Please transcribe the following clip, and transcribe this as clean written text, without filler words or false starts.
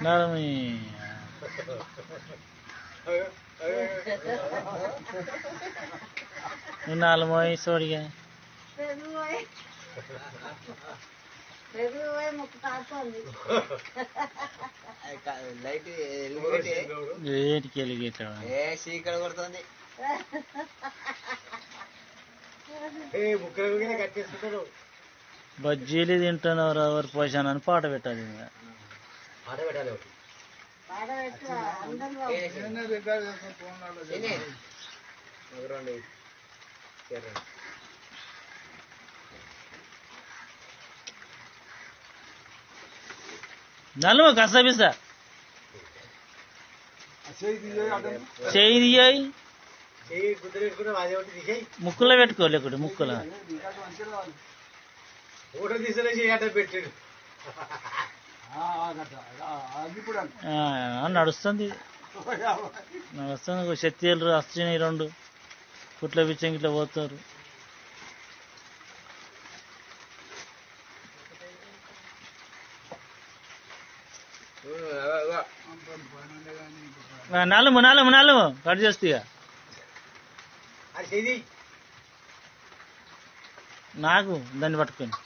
నడమి నాలుగు మోయి సోడిగా ఏంటికి వెలిగేట కొడుతుంది బజ్జీలు తింటున్నారు ఎవరు పోషాను అని పాట పెట్టాలి ఇంకా పాట పెట్టాలి నలువ కసబిసా చేయి తీయాయి ముక్కులో పెట్టుకోలేకుడు ముక్కులో పెట్టాడు నడుస్తుంది శక్తిలు వస్తున్నాయి 2 పుట్ల బిచ్చం ఇట్లా పోతారు నాలుగు కట్ చేస్తా నాకు దాన్ని పట్టుకొని